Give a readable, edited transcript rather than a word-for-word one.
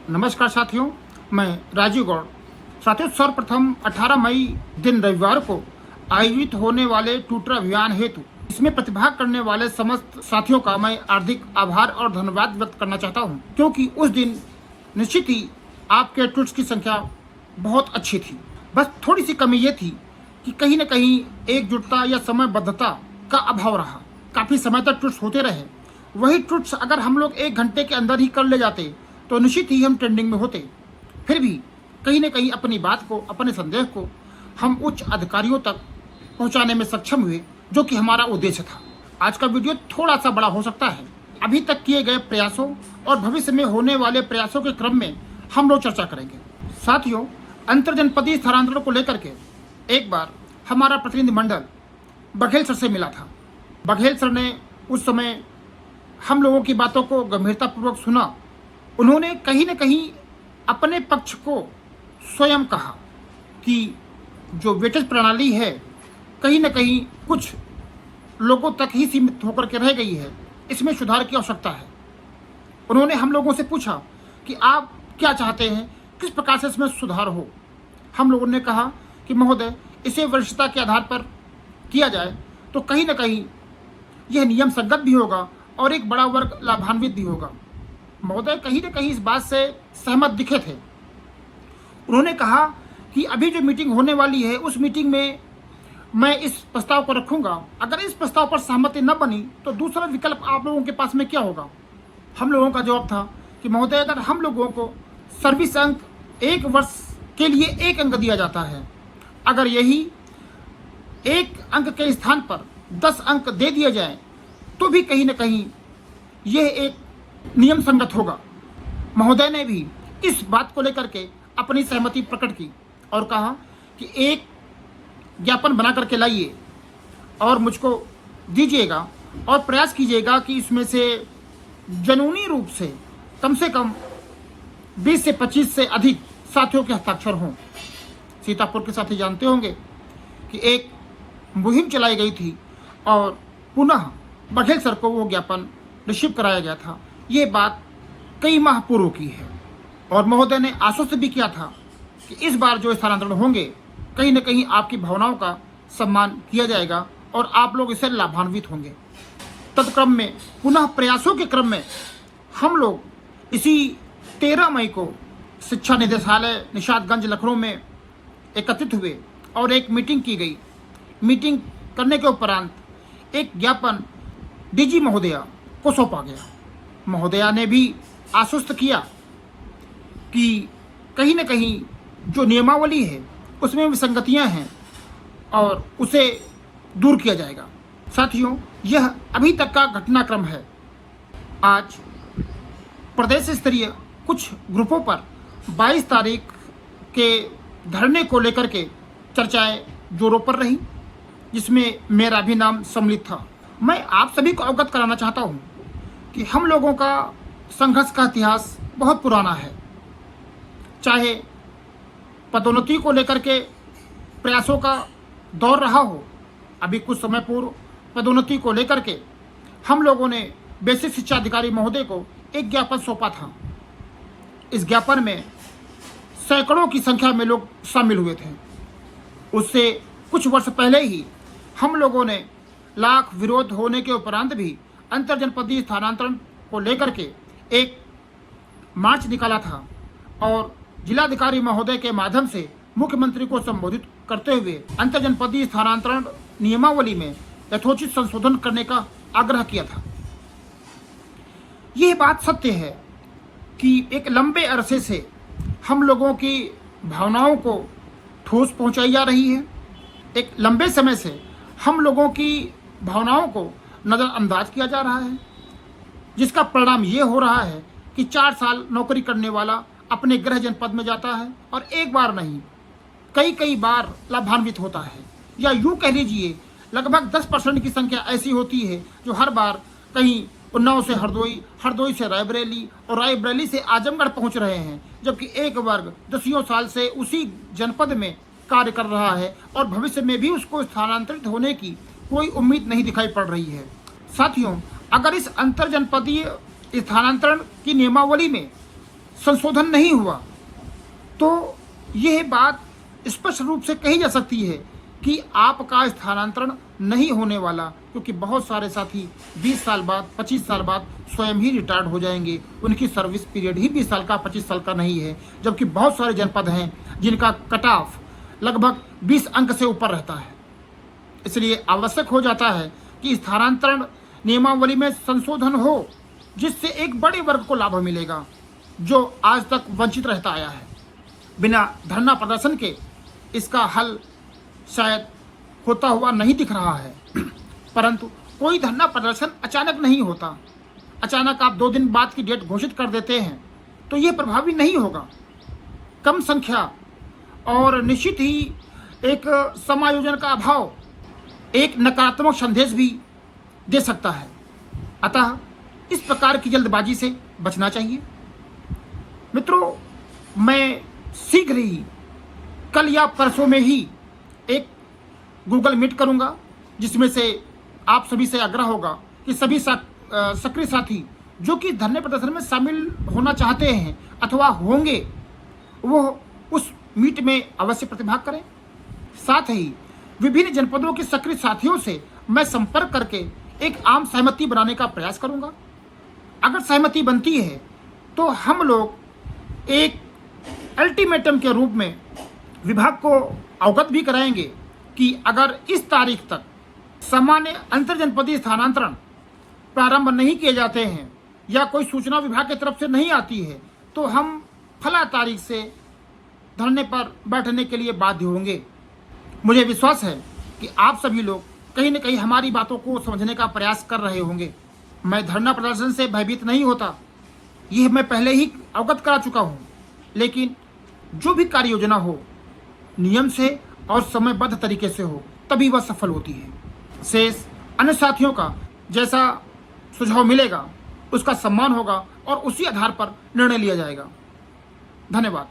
नमस्कार साथियों, मैं राजीव गौड़। साथियों, सर्वप्रथम 18 मई दिन रविवार को आयोजित होने वाले ट्विटर अभियान हेतु इसमें प्रतिभाग करने वाले समस्त साथियों का मैं हार्दिक आभार और धन्यवाद व्यक्त करना चाहता हूं, क्योंकि उस दिन निश्चित ही आपके ट्वीट्स की संख्या बहुत अच्छी थी। बस थोड़ी सी कमी ये थी कि कहीं न कहीं एकजुटता या समयबद्धता का अभाव रहा। काफ़ी समय तक ट्वीट्स होते रहे। वही ट्वीट्स अगर हम लोग 1 घंटे के अंदर ही कर ले जाते तो निश्चित ही हम ट्रेंडिंग में होते। फिर भी कहीं न कहीं अपनी बात को, अपने संदेश को हम उच्च अधिकारियों तक पहुंचाने में सक्षम हुए, जो कि हमारा उद्देश्य था। आज का वीडियो थोड़ा सा बड़ा हो सकता है। अभी तक किए गए प्रयासों और भविष्य में होने वाले प्रयासों के क्रम में हम लोग चर्चा करेंगे। साथियों, अंतरजनपदीय स्थानांतरण को लेकर के एक बार हमारा प्रतिनिधिमंडल बघेल सर से मिला था। बघेल सर ने उस समय हम लोगों की बातों को गंभीरतापूर्वक सुना। उन्होंने कहीं न कहीं अपने पक्ष को स्वयं कहा कि जो वेटेज प्रणाली है कहीं न कहीं कुछ लोगों तक ही सीमित होकर के रह गई है, इसमें सुधार की आवश्यकता है। उन्होंने हम लोगों से पूछा कि आप क्या चाहते हैं, किस प्रकार से इसमें सुधार हो। हम लोगों ने कहा कि महोदय, इसे वरिष्ठता के आधार पर किया जाए तो कहीं न कहीं यह नियम संगत भी होगा और एक बड़ा वर्ग लाभान्वित भी होगा। महोदय कहीं न कहीं इस बात से सहमत दिखे थे। उन्होंने कहा कि अभी जो मीटिंग होने वाली है उस मीटिंग में मैं इस प्रस्ताव को रखूंगा। अगर इस प्रस्ताव पर सहमति न बनी तो दूसरा विकल्प आप लोगों के पास में क्या होगा। हम लोगों का जवाब था कि महोदय, अगर हम लोगों को सर्विस अंक 1 वर्ष के लिए 1 अंक दिया जाता है, अगर यही 1 अंक के स्थान पर 10 अंक दे दिए जाए तो भी कहीं न कहीं यह एक नियम संगत होगा। महोदय ने भी इस बात को लेकर के अपनी सहमति प्रकट की और कहा कि एक ज्ञापन बना करके लाइए और मुझको दीजिएगा और प्रयास कीजिएगा कि इसमें से जनूनी रूप से कम 20 से 25 से अधिक साथियों के हस्ताक्षर हों। सीतापुर के साथी जानते होंगे कि एक मुहिम चलाई गई थी और पुनः बघेल सर को वो ज्ञापन रिसीव कराया गया था। ये बात कई माह पूर्व की है और महोदय ने आश्वस्त भी किया था कि इस बार जो स्थानांतरण होंगे कहीं न कहीं आपकी भावनाओं का सम्मान किया जाएगा और आप लोग इससे लाभान्वित होंगे। तत्क्रम में पुनः प्रयासों के क्रम में हम लोग इसी 13 मई को शिक्षा निदेशालय निषादगंज लखनऊ में एकत्रित हुए और एक मीटिंग की गई। मीटिंग करने के उपरांत एक ज्ञापन डीजी महोदया को सौंपा गया। महोदया ने भी आश्वस्त किया कि कहीं न कहीं जो नियमावली है उसमें विसंगतियां हैं और उसे दूर किया जाएगा। साथियों, यह अभी तक का घटनाक्रम है। आज प्रदेश स्तरीय कुछ ग्रुपों पर 22 तारीख के धरने को लेकर के चर्चाएं जोरों पर रही, जिसमें मेरा भी नाम सम्मिलित था। मैं आप सभी को अवगत कराना चाहता हूं कि हम लोगों का संघर्ष का इतिहास बहुत पुराना है। चाहे पदोन्नति को लेकर के प्रयासों का दौर रहा हो, अभी कुछ समय पूर्व पदोन्नति को लेकर के हम लोगों ने बेसिक शिक्षा अधिकारी महोदय को एक ज्ञापन सौंपा था। इस ज्ञापन में सैकड़ों की संख्या में लोग शामिल हुए थे। उससे कुछ वर्ष पहले ही हम लोगों ने लाख विरोध होने के उपरांत भी अंतरजनपदीय स्थानांतरण को लेकर के एक मार्च निकाला था और जिलाधिकारी महोदय के माध्यम से मुख्यमंत्री को संबोधित करते हुए अंतरजनपदीय स्थानांतरण नियमावली में यथोचित संशोधन करने का आग्रह किया था। यह बात सत्य है कि एक लंबे अरसे से हम लोगों की भावनाओं को ठोस पहुंचाई जा रही है। एक लंबे समय से हम लोगों की भावनाओं को नज़रअंदाज किया जा रहा है, जिसका परिणाम ये हो रहा है कि 4 साल नौकरी करने वाला अपने गृह जनपद में जाता है और एक बार नहीं कई बार लाभान्वित होता है। या यूँ कह लीजिए लगभग 10% की संख्या ऐसी होती है जो हर बार कहीं उन्नाव से हरदोई, हरदोई से रायबरेली और रायबरेली से आजमगढ़ पहुंच रहे हैं, जबकि एक वर्ग दसियों साल से उसी जनपद में कार्य कर रहा है और भविष्य में भी उसको स्थानांतरित होने की कोई उम्मीद नहीं दिखाई पड़ रही है। साथियों, अगर इस अंतरजनपदीय स्थानांतरण की नियमावली में संशोधन नहीं हुआ तो यह बात स्पष्ट रूप से कही जा सकती है कि आपका स्थानांतरण नहीं होने वाला, क्योंकि बहुत सारे साथी 20 साल बाद 25 साल बाद स्वयं ही रिटायर्ड हो जाएंगे। उनकी सर्विस पीरियड ही 20 साल का 25 साल का नहीं है, जबकि बहुत सारे जनपद हैं जिनका कट ऑफ लगभग 20 अंक से ऊपर रहता है। इसलिए आवश्यक हो जाता है कि स्थानांतरण नियमावली में संशोधन हो, जिससे एक बड़े वर्ग को लाभ मिलेगा जो आज तक वंचित रहता आया है। बिना धरना प्रदर्शन के इसका हल शायद होता हुआ नहीं दिख रहा है, परंतु कोई धरना प्रदर्शन अचानक नहीं होता। अचानक आप 2 दिन बाद की डेट घोषित कर देते हैं तो यह प्रभावी नहीं होगा। कम संख्या और निश्चित ही एक समायोजन का अभाव एक नकारात्मक संदेश भी दे सकता है। अतः इस प्रकार की जल्दबाजी से बचना चाहिए। मित्रों, मैं शीघ्र ही कल या परसों में ही एक गूगल मीट करूंगा, जिसमें से आप सभी से आग्रह होगा कि सभी सक्रिय साथी जो कि धरने प्रदर्शन में शामिल होना चाहते हैं अथवा होंगे, वो उस मीट में अवश्य प्रतिभाग करें। साथ ही विभिन्न जनपदों के सक्रिय साथियों से मैं संपर्क करके एक आम सहमति बनाने का प्रयास करूंगा। अगर सहमति बनती है तो हम लोग एक अल्टीमेटम के रूप में विभाग को अवगत भी कराएंगे कि अगर इस तारीख तक सामान्य अंतर जनपदीय स्थानांतरण प्रारंभ नहीं किए जाते हैं या कोई सूचना विभाग की तरफ से नहीं आती है तो हम फला तारीख से धरने पर बैठने के लिए बाध्य होंगे। मुझे विश्वास है कि आप सभी लोग कहीं न कहीं हमारी बातों को समझने का प्रयास कर रहे होंगे। मैं धरना प्रदर्शन से भयभीत नहीं होता, यह मैं पहले ही अवगत करा चुका हूँ, लेकिन जो भी कार्य योजना हो नियम से और समयबद्ध तरीके से हो तभी वह सफल होती है। शेष अन्य साथियों का जैसा सुझाव मिलेगा उसका सम्मान होगा और उसी आधार पर निर्णय लिया जाएगा। धन्यवाद।